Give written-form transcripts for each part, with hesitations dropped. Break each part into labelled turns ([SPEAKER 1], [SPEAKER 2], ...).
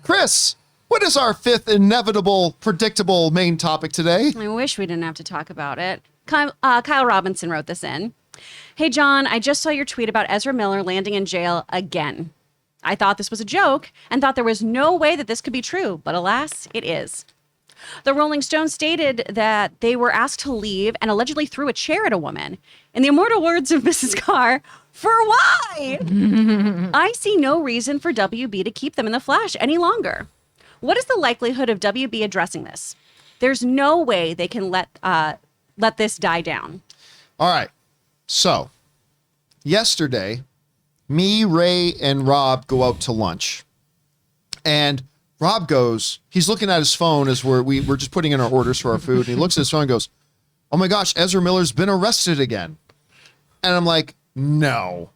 [SPEAKER 1] Chris, what is our fifth inevitable, predictable main topic today?
[SPEAKER 2] I wish we didn't have to talk about it. Kyle Robinson wrote this in. Hey, John, I just saw your tweet about Ezra Miller landing in jail again. I thought this was a joke and thought there was no way that this could be true, but alas, it is. The Rolling Stones stated that they were asked to leave and allegedly threw a chair at a woman. In the immortal words of Mrs.Carr, for why? I see no reason for WB to keep them in the Flash any longer. What is the likelihood of WB addressing this? There's no way they can let this die down.
[SPEAKER 1] All right. So, yesterday, me, Ray, and Rob go out to lunch. And Rob goes, he's looking at his phone as we're just putting in our orders for our food. And he looks at his phone and goes, oh my gosh, Ezra Miller's been arrested again. And I'm like, no.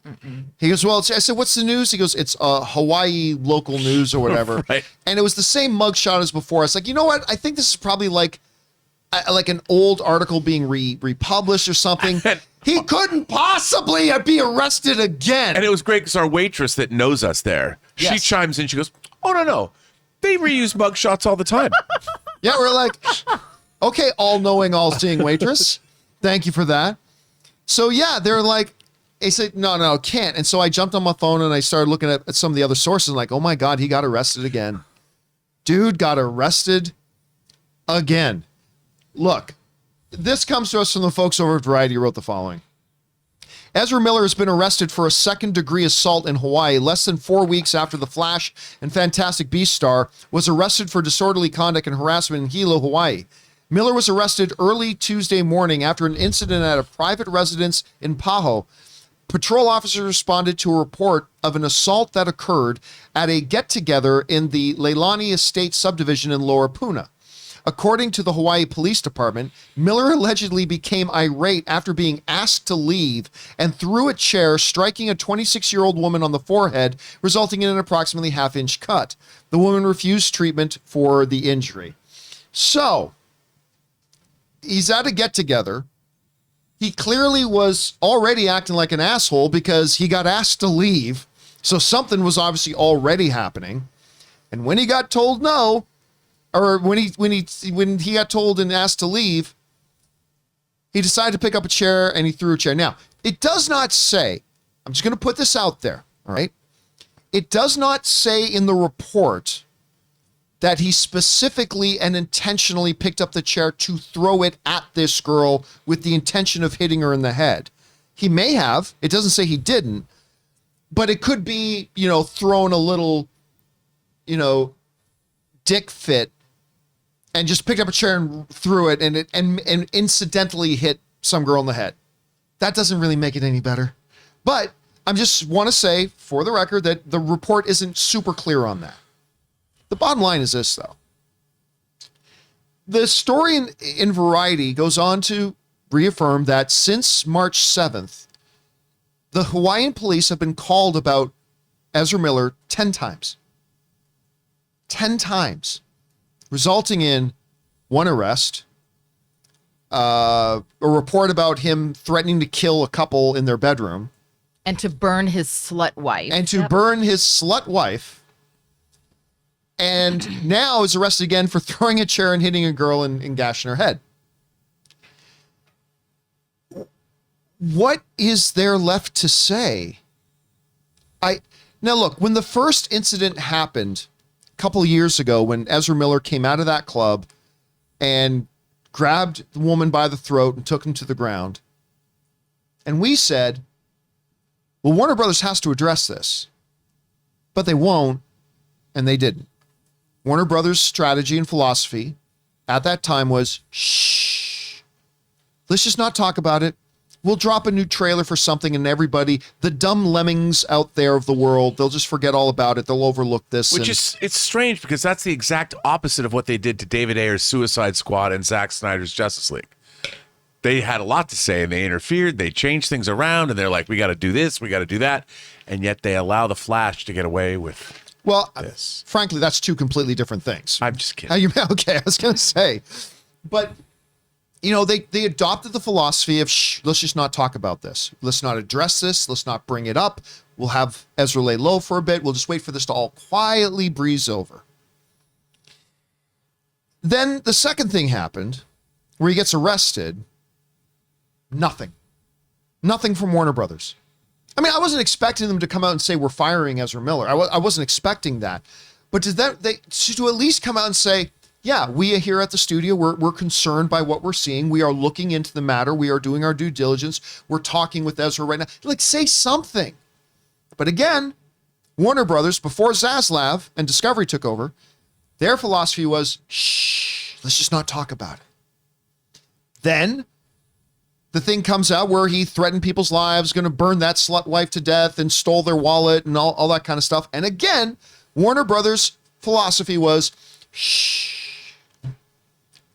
[SPEAKER 1] He goes, well, I said, what's the news? He goes, it's Hawaii local news or whatever.
[SPEAKER 3] Right.
[SPEAKER 1] And it was the same mugshot as before. I was like, you know what? I think this is probably like an old article being republished or something. He couldn't possibly be arrested again.
[SPEAKER 3] And it was great because our waitress that knows us there,
[SPEAKER 1] Yes.
[SPEAKER 3] she chimes in. She goes, oh, no. They reuse mugshots all the time.
[SPEAKER 1] Yeah, we're like, okay, all-knowing, all-seeing waitress. Thank you for that. So, yeah, they're like, they said, no, can't. And so I jumped on my phone and I started looking at some of the other sources like, oh, my God, he got arrested again. Dude got arrested again. Look, this comes to us from the folks over at Variety who wrote the following. Ezra Miller has been arrested for a second-degree assault in Hawaii less than 4 weeks after the Flash and Fantastic Beasts star was arrested for disorderly conduct and harassment in Hilo, Hawaii. Miller was arrested early Tuesday morning after an incident at a private residence in Paho. Patrol officers responded to a report of an assault that occurred at a get-together in the Leilani Estate subdivision in Lower Puna. According to the Hawaii Police Department, Miller allegedly became irate after being asked to leave and threw a chair, striking a 26-year-old woman on the forehead, resulting in an approximately half-inch cut. The woman refused treatment for the injury. So, he's at a get-together. He clearly was already acting like an asshole because he got asked to leave. So something was obviously already happening. And when he got told no, or when he got told and asked to leave, he decided to pick up a chair and he threw a chair. Now, it does not say, I'm just going to put this out there, all right? It does not say in the report that he specifically and intentionally picked up the chair to throw it at this girl with the intention of hitting her in the head. He may have. It doesn't say he didn't. But it could be, thrown a little, dick fit and just picked up a chair and threw it and incidentally hit some girl in the head. That doesn't really make it any better. But I just want to say, for the record, that the report isn't super clear on that. The bottom line is this, though. The story in Variety goes on to reaffirm that since March 7th, the Hawaiian police have been called about Ezra Miller 10 times. 10 times. Resulting in one arrest, a report about him threatening to kill a couple in their bedroom.
[SPEAKER 4] And to burn his slut wife.
[SPEAKER 1] And now is arrested again for throwing a chair and hitting a girl and gashing her head. What is there left to say? Now look, when the first incident happened a couple of years ago, when Ezra Miller came out of that club and grabbed the woman by the throat and took him to the ground, and we said, well, Warner Brothers has to address this, but they won't, and they didn't. Warner Brothers' strategy and philosophy at that time was, shh, let's just not talk about it. We'll drop a new trailer for something and everybody, the dumb lemmings out there of the world, they'll just forget all about it. They'll overlook this.
[SPEAKER 3] It's strange because that's the exact opposite of what they did to David Ayer's Suicide Squad and Zack Snyder's Justice League. They had a lot to say and they interfered. They changed things around and they're like, we got to do this, we got to do that. And yet they allow the Flash to get away with this.
[SPEAKER 1] Frankly, that's two completely different things.
[SPEAKER 3] I'm just kidding.
[SPEAKER 1] Okay, I was going to say. But, they adopted the philosophy of, let's just not talk about this. Let's not address this. Let's not bring it up. We'll have Ezra lay low for a bit. We'll just wait for this to all quietly breeze over. Then the second thing happened where he gets arrested. Nothing from Warner Brothers. I mean, I wasn't expecting them to come out and say, we're firing Ezra Miller. I wasn't expecting that. But to at least come out and say, yeah, we here at the studio, we're concerned by what we're seeing. We are looking into the matter. We are doing our due diligence. We're talking with Ezra right now. Like, say something. But again, Warner Brothers, before Zaslav and Discovery took over, their philosophy was, shh, let's just not talk about it. Then the thing comes out where he threatened people's lives, going to burn that slut wife to death and stole their wallet and all that kind of stuff. And again, Warner Brothers' philosophy was, shh.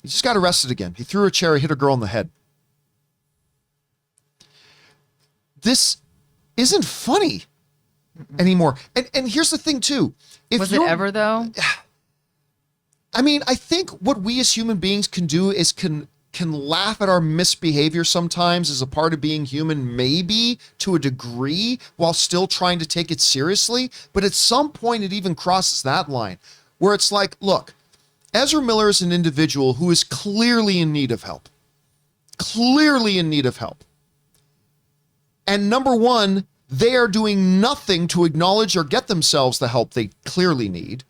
[SPEAKER 1] He just got arrested again. He threw a chair, hit a girl in the head. This isn't funny anymore. And here's the thing, too.
[SPEAKER 4] Was it ever, though?
[SPEAKER 1] I mean, I think what we as human beings can do is can laugh at our misbehavior sometimes as a part of being human, maybe to a degree, while still trying to take it seriously. But at some point, it even crosses that line where it's like, look, Ezra Miller is an individual who is clearly in need of help. Clearly in need of help. And number one, they are doing nothing to acknowledge or get themselves the help they clearly need.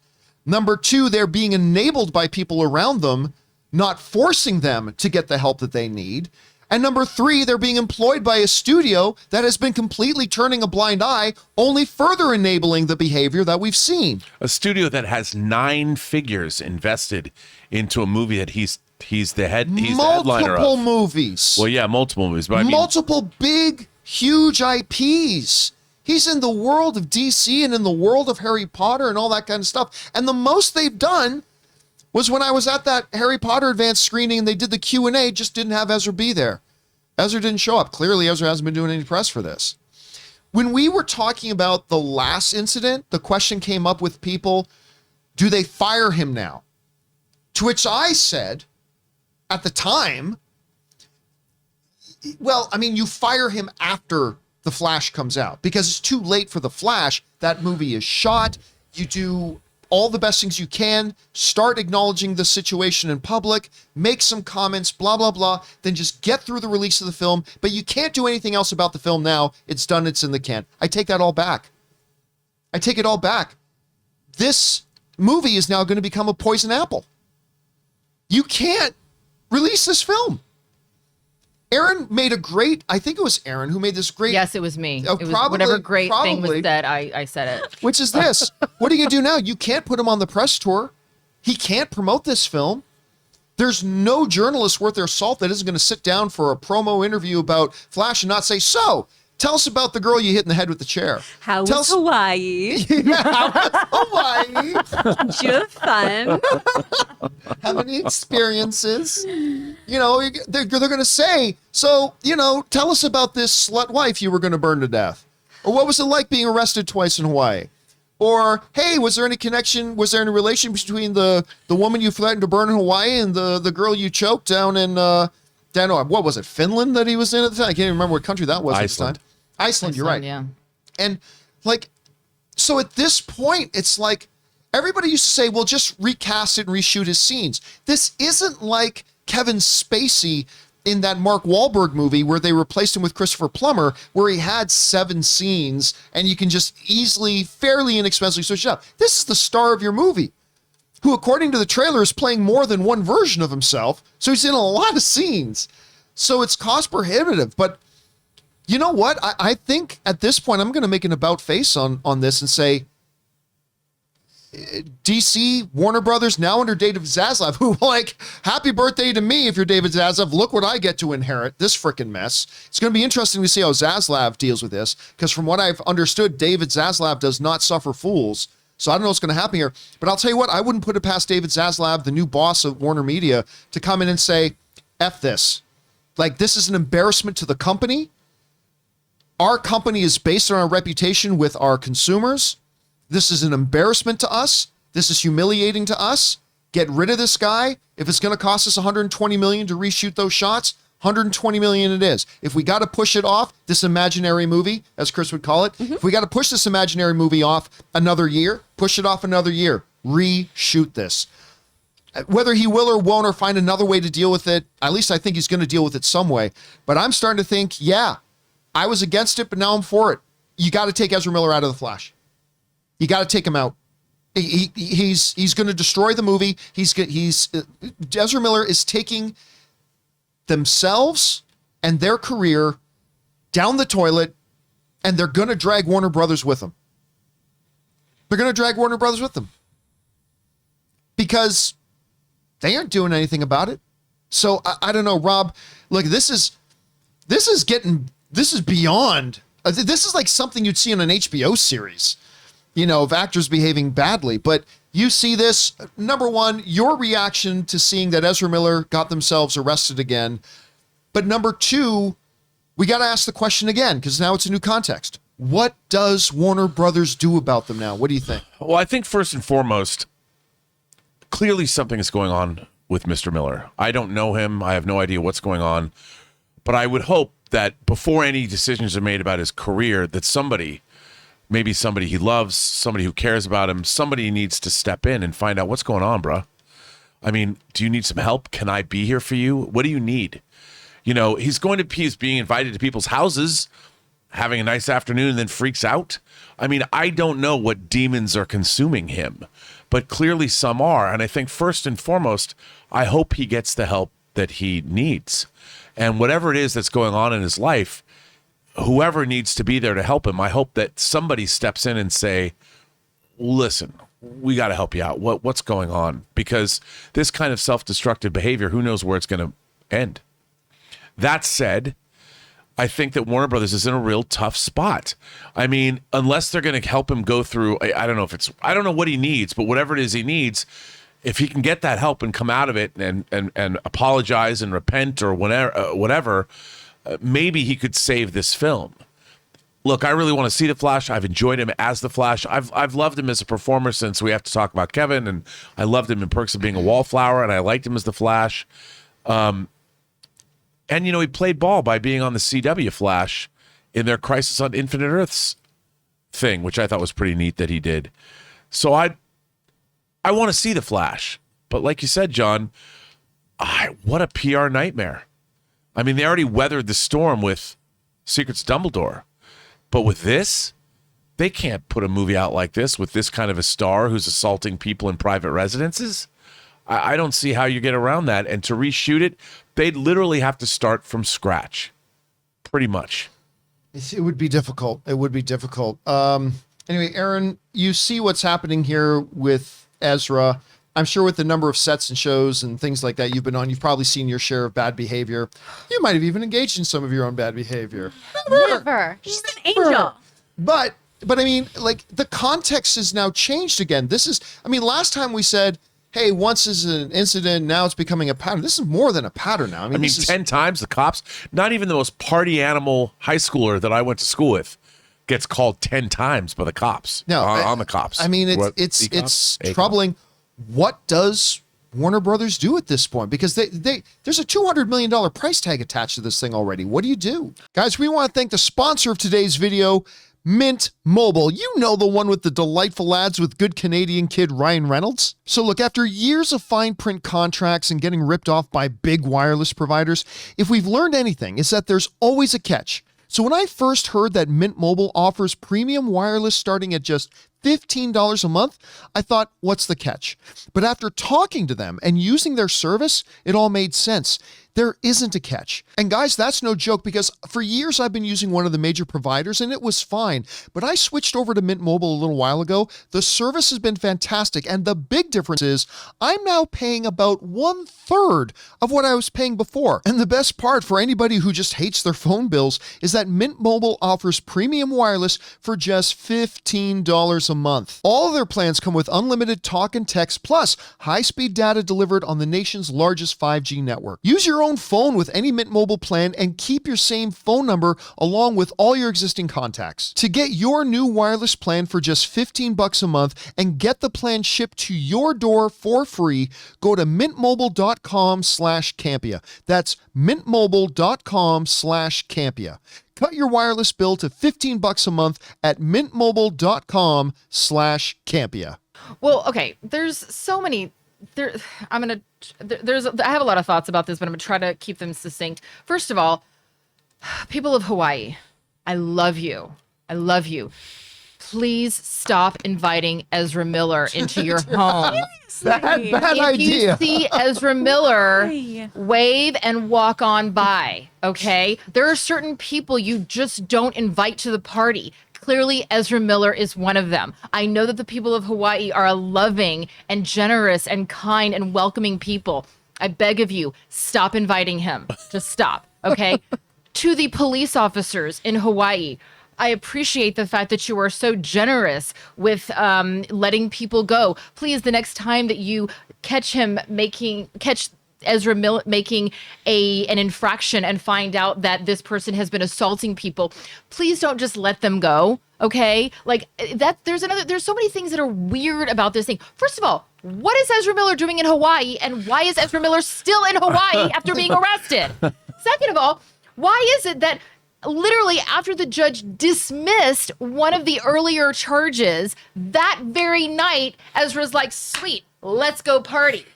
[SPEAKER 1] Number two, they're being enabled by people around them, not forcing them to get the help that they need. And number three, they're being employed by a studio that has been completely turning a blind eye, only further enabling the behavior that we've seen.
[SPEAKER 3] A studio that has 9 figures invested into a movie that he's the headliner of.
[SPEAKER 1] Multiple movies.
[SPEAKER 3] Well, yeah, multiple movies. But I mean,
[SPEAKER 1] multiple big, huge IPs. He's in the world of DC and in the world of Harry Potter and all that kind of stuff. And the most they've done was when I was at that Harry Potter advanced screening and they did the Q&A, just didn't have Ezra be there. Ezra didn't show up. Clearly, Ezra hasn't been doing any press for this. When we were talking about the last incident, the question came up with people, do they fire him now? To which I said, at the time, well, I mean, you fire him after The Flash comes out because it's too late for The Flash. That movie is shot. You do all the best things you can, start acknowledging the situation in public, make some comments, blah, blah, blah, then just get through the release of the film. But you can't do anything else about the film now. It's done. It's in the can. I take that all back. I take it all back. This movie is now going to become a poison apple. You can't release this film. Aaron made I think it was Aaron who made this great.
[SPEAKER 4] Yes, it was me.
[SPEAKER 1] Oh,
[SPEAKER 4] it was
[SPEAKER 1] probably,
[SPEAKER 4] whatever great thing was
[SPEAKER 1] probably.
[SPEAKER 4] said, I said it.
[SPEAKER 1] Which is this. What are you going to do now? You can't put him on the press tour. He can't promote this film. There's no journalist worth their salt that isn't going to sit down for a promo interview about Flash and not say, so, tell us about the girl you hit in the head with the chair.
[SPEAKER 2] How was Hawaii?
[SPEAKER 1] Yeah, how was Hawaii?
[SPEAKER 2] Did you have fun?
[SPEAKER 1] How many experiences? You know, they're going to say, so, you know, tell us about this slut wife you were going to burn to death. Or what was it like being arrested twice in Hawaii? Or, hey, was there any relation between the woman you threatened to burn in Hawaii and the girl you choked down in, what was it, Finland that he was in at the time? I can't even remember what country that was
[SPEAKER 3] Iceland.
[SPEAKER 1] at the time. Iceland, you're right.
[SPEAKER 4] Yeah.
[SPEAKER 1] And like, so at this point, it's like, everybody used to say, well, just recast it and reshoot his scenes. This isn't like Kevin Spacey in that Mark Wahlberg movie where they replaced him with Christopher Plummer, where he had 7 scenes and you can just easily, fairly inexpensively switch it up. This is the star of your movie, who, according to the trailer, is playing more than one version of himself. So he's in a lot of scenes. So it's cost prohibitive. But you know what? I think at this point, I'm going to make an about face on this and say, DC, Warner Brothers, now under David Zaslav, who, like, happy birthday to me if you're David Zaslav. Look what I get to inherit, this freaking mess. It's going to be interesting to see how Zaslav deals with this, because from what I've understood, David Zaslav does not suffer fools. So I don't know what's going to happen here. But I'll tell you what, I wouldn't put it past David Zaslav, the new boss of Warner Media, to come in and say, F this. Like, this is an embarrassment to the company. Our company is based on our reputation with our consumers. This is an embarrassment to us. This is humiliating to us. Get rid of this guy. If it's going to cost us $120 million to reshoot those shots, $120 million it is. If we got to push it off, this imaginary movie, as Chris would call it, if we got to push this imaginary movie off another year, push it off another year. Reshoot this. Whether he will or won't or find another way to deal with it, at least I think he's going to deal with it some way. But I'm starting to think, yeah, I was against it, but now I'm for it. You got to take Ezra Miller out of the Flash. You got to take him out. He's going to destroy the movie. Ezra Miller is taking themselves and their career down the toilet, and they're going to drag Warner Brothers with them. They're going to drag Warner Brothers with them because they aren't doing anything about it. So I don't know, Rob. Look, this is beyond. This is like something you'd see in an HBO series, of actors behaving badly. But you see this, number one, your reaction to seeing that Ezra Miller got themselves arrested again. But number two, we got to ask the question again, because now it's a new context. What does Warner Brothers do about them now? What do you think?
[SPEAKER 3] Well, I think first and foremost, clearly something is going on with Mr. Miller. I don't know him. I have no idea what's going on. But I would hope that before any decisions are made about his career, that somebody, maybe somebody he loves, somebody who cares about him, somebody needs to step in and find out what's going on, bro. I mean, do you need some help? Can I be here for you? What do you need? He's being invited to people's houses, having a nice afternoon, and then freaks out. I mean, I don't know what demons are consuming him, but clearly some are. And I think first and foremost, I hope he gets the help that he needs. And whatever it is that's going on in his life, whoever needs to be there to help him, I hope that somebody steps in and say, listen, we got to help you out. What's going on? Because this kind of self-destructive behavior, who knows where it's going to end. That said, I think that Warner Brothers is in a real tough spot. I mean, unless they're going to help him go through, I don't know what he needs, but whatever it is he needs, if he can get that help and come out of it and apologize and repent or whatever, maybe he could save this film. Look, I really want to see The Flash. I've enjoyed him as The Flash. I've loved him as a performer since We Have to Talk About Kevin, and I loved him in Perks of Being a Wallflower, and I liked him as The Flash. And, he played ball by being on the CW Flash in their Crisis on Infinite Earths thing, which I thought was pretty neat that he did. So I want to see The Flash. But like you said, John, what a PR nightmare. I mean, they already weathered the storm with Secrets Dumbledore. But with this, they can't put a movie out like this with this kind of a star who's assaulting people in private residences. I don't see how you get around that. And to reshoot it, they'd literally have to start from scratch, pretty much.
[SPEAKER 1] It would be difficult. It would be difficult. Anyway, Aaron, you see what's happening here with Ezra. I'm sure with the number of sets and shows and things like that you've been on, you've probably seen your share of bad behavior. You might have even engaged in some of your own bad behavior.
[SPEAKER 2] Never. She's an angel.
[SPEAKER 1] But I mean, like, the context has now changed again. Last time we said, hey, once is an incident, now it's becoming a pattern. This is more than a pattern now.
[SPEAKER 3] I mean 10 times the cops, not even the most party animal high schooler that I went to school with gets called 10 times by the cops.
[SPEAKER 1] No,
[SPEAKER 3] on the cops.
[SPEAKER 1] I mean, it's troubling. What does Warner Brothers do at this point? Because there's a $200 million price tag attached to this thing already. What do you do? Guys, we want to thank the sponsor of today's video, Mint Mobile. You know, the one with the delightful ads with good Canadian kid Ryan Reynolds. So look, after years of fine print contracts and getting ripped off by big wireless providers, if we've learned anything, it's that there's always a catch. So when I first heard that Mint Mobile offers premium wireless starting at just $15 a month, I thought, what's the catch? But after talking to them and using their service, it all made sense. There isn't a catch. And guys, that's no joke, because for years I've been using one of the major providers and it was fine. But I switched over to Mint Mobile a little while ago. The service has been fantastic. And the big difference is I'm now paying about 1/3 of what I was paying before. And the best part for anybody who just hates their phone bills is that Mint Mobile offers premium wireless for just $15 a month. All of their plans come with unlimited talk and text, plus high-speed data delivered on the nation's largest 5G network. Use your own phone with any Mint Mobile plan and keep your same phone number along with all your existing contacts. To get your new wireless plan for just $15 a month and get the plan shipped to your door for free, go to mintmobile.com/Campea. That's mintmobile.com/Campea. Cut your wireless bill to $15 a month at mintmobile.com/Campea.
[SPEAKER 4] Well, okay, there's so many I have a lot of thoughts about this, but I'm gonna try to keep them succinct. First of all, people of Hawaii, I love you. I love you. Please stop inviting Ezra Miller into your home.
[SPEAKER 1] Bad
[SPEAKER 4] If
[SPEAKER 1] idea.
[SPEAKER 4] you see Ezra Miller,
[SPEAKER 2] Why?
[SPEAKER 4] wave and walk on by, okay? There are certain people you just don't invite to the party. Clearly, Ezra Miller is one of them. I know that the people of Hawaii are a loving and generous and kind and welcoming people. I beg of you, stop inviting him. Just stop, okay? To the police officers in Hawaii, I appreciate the fact that you are so generous with letting people go. Please, the next time that you catch Ezra Miller making an infraction and find out that this person has been assaulting people, please don't just let them go. Okay, like that. There's so many things that are weird about this thing. First of all, what is Ezra Miller doing in Hawaii, and why is Ezra Miller still in Hawaii after being arrested? Second of all, why is it that literally after the judge dismissed one of the earlier charges, that very night, Ezra's like, sweet, let's go party.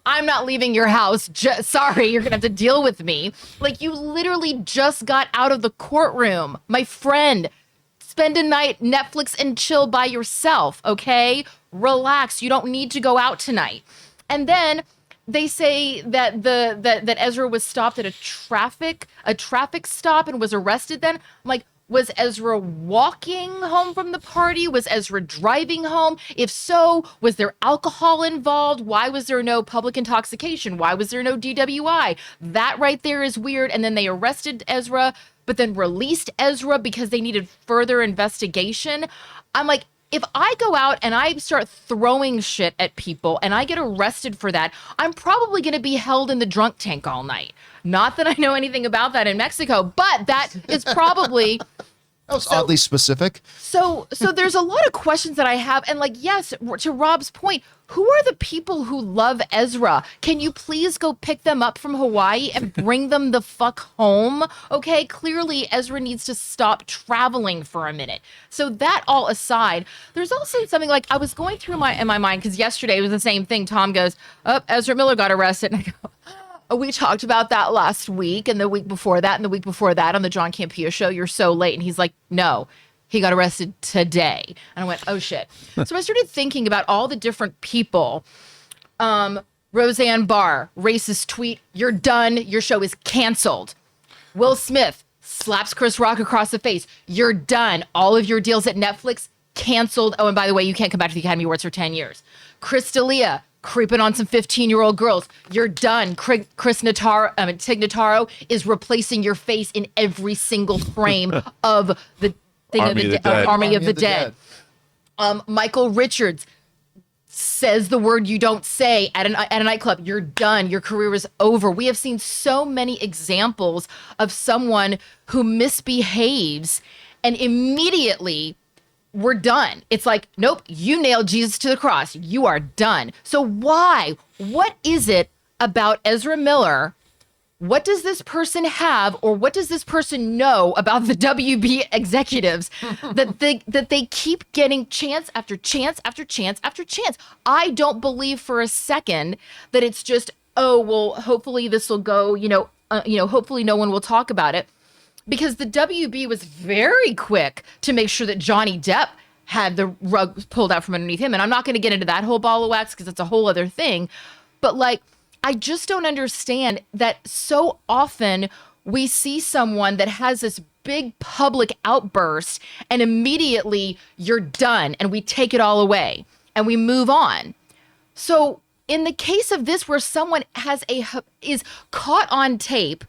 [SPEAKER 4] I'm not leaving your house. Sorry, you're going to have to deal with me. Like, you literally just got out of the courtroom. My friend, spend a night, Netflix and chill by yourself, okay? Relax. You don't need to go out tonight. And then they say that that Ezra was stopped at a traffic stop and was arrested then. I'm like, was Ezra walking home from the party? Was Ezra driving home? If so, was there alcohol involved? Why was there no public intoxication? Why was there no DWI? That right there is weird. And then they arrested Ezra, but then released Ezra because they needed further investigation. I'm like, if I go out and I start throwing shit at people and I get arrested for that, I'm probably going to be held in the drunk tank all night. Not that I know anything about that in Mexico, but that is probably...
[SPEAKER 1] That was oddly specific.
[SPEAKER 4] So there's a lot of questions that I have. And like, yes, to Rob's point, who are the people who love Ezra? Can you please go pick them up from Hawaii and bring them the fuck home? Okay, clearly Ezra needs to stop traveling for a minute. So that all aside, there's also something like I was going through in my mind, because yesterday it was the same thing. Tom goes, oh, Ezra Miller got arrested. And I go, oh, we talked about that last week and the week before that and the week before that on the John Campea Show. You're so late. And he's like, no, he got arrested today. And I went, oh, shit. So I started thinking about all the different people. Roseanne Barr, racist tweet, you're done. Your show is canceled. Will Smith slaps Chris Rock across the face. You're done. All of your deals at Netflix canceled. Oh, and by the way, you can't come back to the Academy Awards for 10 years. Chris D'Elia creeping on some 15-year-old girls. You're done. Tig Notaro is replacing your face in every single frame of the thing Army of the Dead. Michael Richards says the word you don't say at a nightclub. You're done. Your career is over. We have seen so many examples of someone who misbehaves and immediately we're done. It's like, nope, you nailed Jesus to the cross. You are done. So why? What is it about Ezra Miller? What does this person have, or what does this person know about the WB executives that they keep getting chance after chance after chance after chance? I don't believe for a second that it's just, oh, well, hopefully this will go, hopefully no one will talk about it. Because the WB was very quick to make sure that Johnny Depp had the rug pulled out from underneath him. And I'm not going to get into that whole ball of wax because it's a whole other thing. But like, I just don't understand that so often we see someone that has this big public outburst and immediately you're done and we take it all away and we move on. So in the case of this, where someone is caught on tape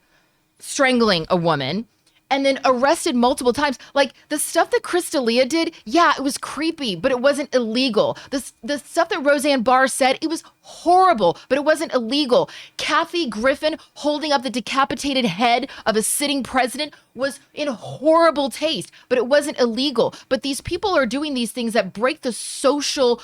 [SPEAKER 4] strangling a woman and then arrested multiple times. Like the stuff that Chris D'Elia did, yeah, it was creepy, but it wasn't illegal. The stuff that Roseanne Barr said, it was horrible, but it wasn't illegal. Kathy Griffin holding up the decapitated head of a sitting president was in horrible taste, but it wasn't illegal. But these people are doing these things that break the social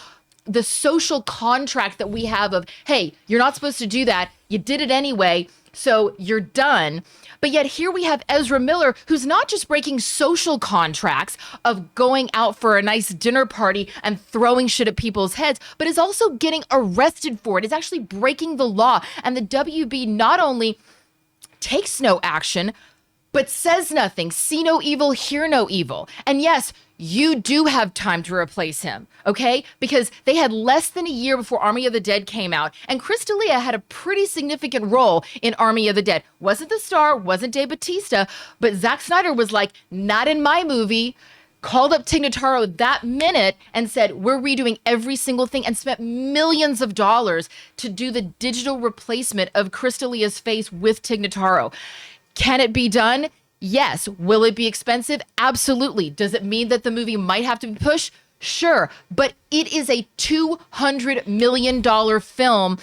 [SPEAKER 4] contract that we have of, hey, you're not supposed to do that. You did it anyway, so you're done. But yet here we have Ezra Miller, who's not just breaking social contracts of going out for a nice dinner party and throwing shit at people's heads, but is also getting arrested for it. Is actually breaking the law. And the WB not only takes no action, but says nothing. See no evil, hear no evil. And yes, you do have time to replace him, okay? Because they had less than a year before Army of the Dead came out, and Chris D'Elia had a pretty significant role in Army of the Dead. Wasn't the star, wasn't Dave Bautista, but Zack Snyder was like, not in my movie, called up Tig Notaro that minute and said, we're redoing every single thing, and spent millions of dollars to do the digital replacement of Chris D'Elia's face with Tig Notaro. Can it be done? Yes. Will it be expensive? Absolutely. Does it mean that the movie might have to be pushed? Sure. But it is a $200 million film,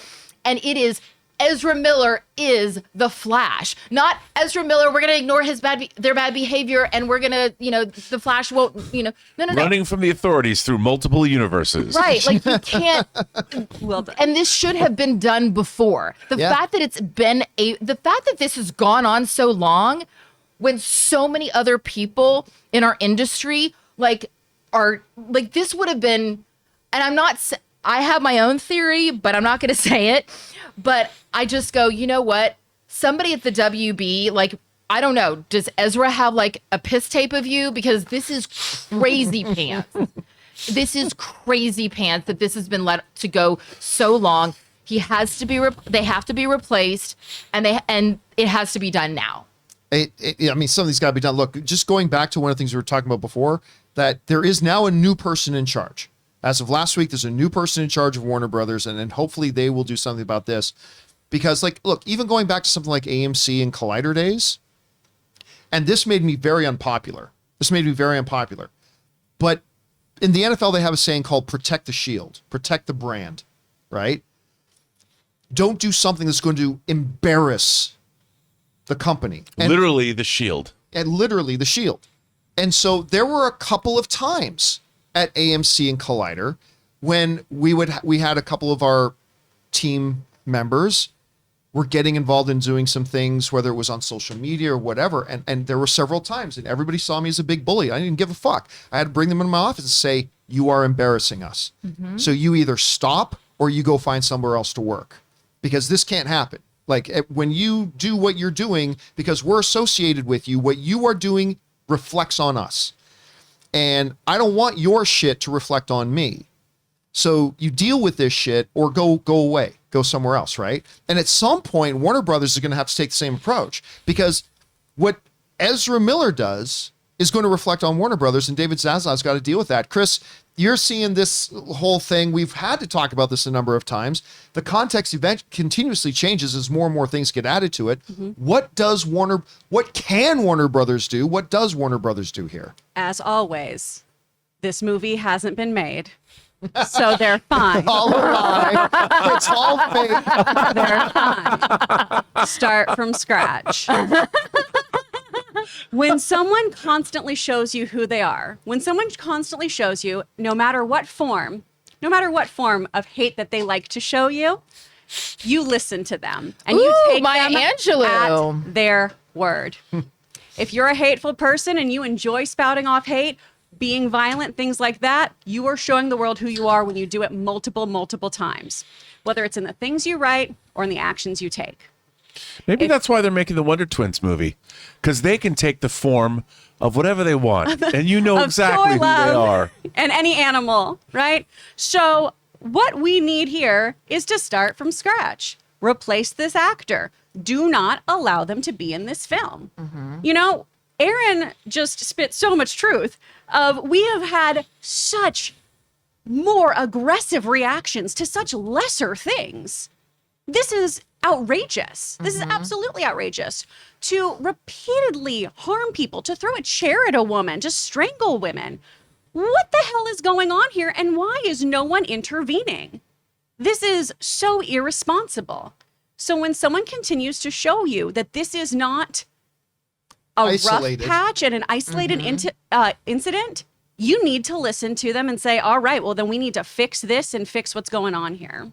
[SPEAKER 4] and it is Ezra Miller is the Flash. Not Ezra Miller, we're going to ignore his their bad behavior, and we're going to, the Flash won't, no.
[SPEAKER 3] Running from the authorities through multiple universes.
[SPEAKER 4] Right. Like, you can't.
[SPEAKER 2] Well done.
[SPEAKER 4] And this should have been done before. The fact that this has gone on so long, when so many other people in our industry are this would have been, and I have my own theory, but I'm not going to say it, but I just go, you know what? Somebody at the WB, I don't know, does Ezra have a piss tape of you? Because this is crazy pants. This is crazy pants that this has been let to go so long. He has to be, they have to be replaced, and it has to be done now.
[SPEAKER 1] I mean, some of these got to be done. Look, just going back to one of the things we were talking about before, that there is now a new person in charge. As of last week, there's a new person in charge of Warner Brothers, and hopefully they will do something about this. Because, look, even going back to something like AMC and Collider days, and this made me very unpopular. But in the NFL, they have a saying called protect the shield, protect the brand, right? Don't do something that's going to embarrass the company.
[SPEAKER 3] Literally the shield.
[SPEAKER 1] And literally the shield. And so there were a couple of times at AMC and Collider when we had a couple of our team members were getting involved in doing some things, whether it was on social media or whatever. And there were several times, and everybody saw me as a big bully. I didn't give a fuck. I had to bring them in my office and say, you are embarrassing us. Mm-hmm. So you either stop or you go find somewhere else to work, because this can't happen. When you do what you're doing, because we're associated with you, what you are doing reflects on us. And I don't want your shit to reflect on me. So you deal with this shit or go away, go somewhere else, right? And at some point, Warner Brothers is going to have to take the same approach, because what Ezra Miller does is going to reflect on Warner Brothers, and David Zaslav's got to deal with that. Chris, you're seeing this whole thing. We've had to talk about this a number of times. The context event continuously changes as more and more things get added to it. Mm-hmm. What can Warner Brothers do? What does Warner Brothers do here?
[SPEAKER 2] As always, this movie hasn't been made, so they're fine.
[SPEAKER 1] All a lie. It's all fake.
[SPEAKER 2] They're fine. Start from scratch. When someone constantly shows you who they are, when someone constantly shows you, no matter what form of hate that they like to show you, you listen to them and you take
[SPEAKER 4] Maya
[SPEAKER 2] them
[SPEAKER 4] Angelou.
[SPEAKER 2] at their word. If you're a hateful person and you enjoy spouting off hate, being violent, things like that, you are showing the world who you are when you do it multiple times, whether it's in the things you write or in the actions you take.
[SPEAKER 3] Maybe that's why they're making the Wonder Twins movie, because they can take the form of whatever they want, and you know exactly who they are.
[SPEAKER 2] And any animal, right? So what we need here is to start from scratch. Replace this actor. Do not allow them to be in this film. Mm-hmm. Aaron just spit so much truth we have had such more aggressive reactions to such lesser things. This is outrageous. This is absolutely outrageous. To repeatedly harm people, to throw a chair at a woman, to strangle women. What the hell is going on here, and why is no one intervening? This is so irresponsible. So when someone continues to show you that this is not a rough patch and an isolated incident, you need to listen to them and say, all right, well, then we need to fix this and fix what's going on here.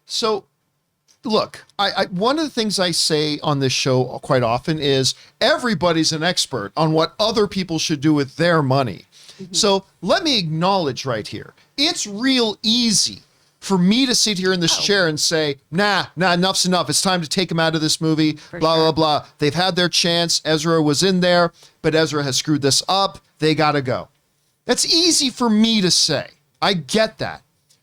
[SPEAKER 1] So look, I one of the things I say on this show quite often is everybody's an expert on what other people should do with their money. So let me acknowledge right here, it's real easy for me to sit here in this chair and say, nah, enough's enough. It's time to take him out of this movie, blah, blah. They've had their chance. Ezra was in there, but Ezra has screwed this up. They got to go. That's easy for me to say. I get that.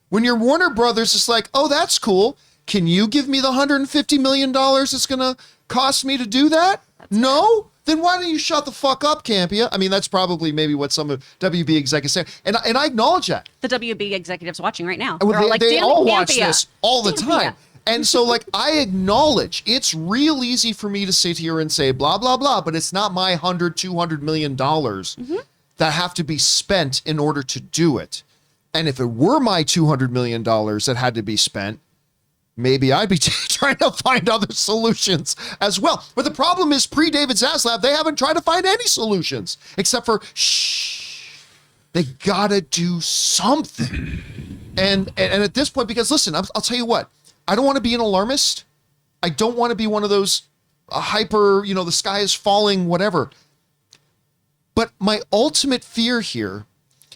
[SPEAKER 1] When you're Warner Brothers, it's like, oh, that's cool. Can you give me the $150 million it's going to cost me to do that? No? Then why don't you shut the fuck up, Campea? I mean, that's probably maybe what some of WB executives say. And I acknowledge that.
[SPEAKER 2] The WB executives watching right now.
[SPEAKER 1] Well,
[SPEAKER 2] They're all like,
[SPEAKER 1] they
[SPEAKER 2] "Damn
[SPEAKER 1] all
[SPEAKER 2] it,
[SPEAKER 1] watch
[SPEAKER 2] Campea.
[SPEAKER 1] this all the
[SPEAKER 2] Campea."
[SPEAKER 1] time. And so, like, I acknowledge it's real easy for me to sit here and say blah, blah, blah, but it's not my $200 million that have to be spent in order to do it. And if it were my $200 million that had to be spent, maybe I'd be trying to find other solutions as well. But the problem is, pre-David Zaslav, they haven't tried to find any solutions except for, they gotta do something. And at this point, because listen, I'll tell you what, I don't want to be an alarmist. I don't want to be one of those hyper, the sky is falling, whatever. But my ultimate fear here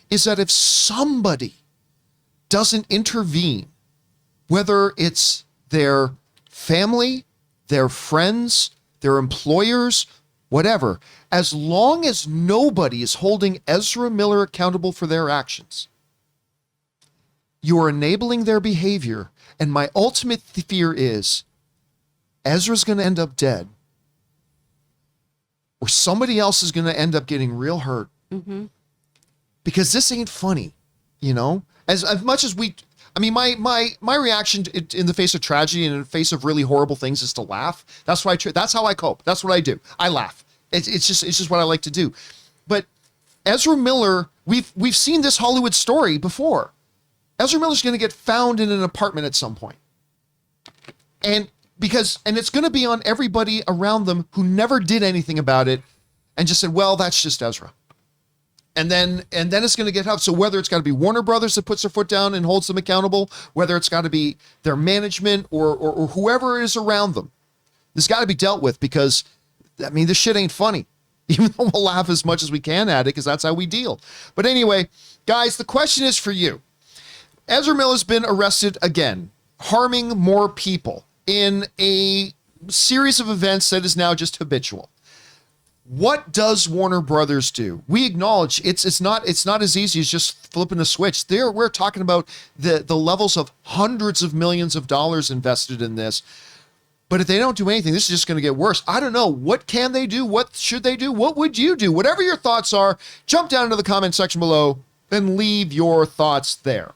[SPEAKER 1] is that if somebody doesn't intervene, whether it's their family, their friends, their employers, whatever, as long as nobody is holding Ezra Miller accountable for their actions, you are enabling their behavior. And my ultimate fear is Ezra's going to end up dead, or somebody else is going to end up getting real hurt. Because this ain't funny, as much as my reaction in the face of tragedy and in the face of really horrible things is to laugh. That's why that's how I cope. That's what I do. I laugh. It's just what I like to do. But Ezra Miller, we've seen this Hollywood story before. Ezra Miller's going to get found in an apartment at some point. And it's going to be on everybody around them who never did anything about it and just said, well, that's just Ezra. And then it's going to get out. So whether it's got to be Warner Brothers that puts their foot down and holds them accountable, whether it's got to be their management or whoever is around them, this got to be dealt with, because, this shit ain't funny. Even though we'll laugh as much as we can at it, because that's how we deal. But anyway, guys, the question is for you. Ezra Miller's been arrested again, harming more people in a series of events that is now just habitual. What does Warner Brothers do? We acknowledge it's not as easy as just flipping a switch. We're talking about the levels of hundreds of millions of dollars invested in this. But if they don't do anything, this is just going to get worse. I don't know. What can they do? What should they do? What would you do? Whatever your thoughts are, jump down into the comment section below and leave your thoughts there.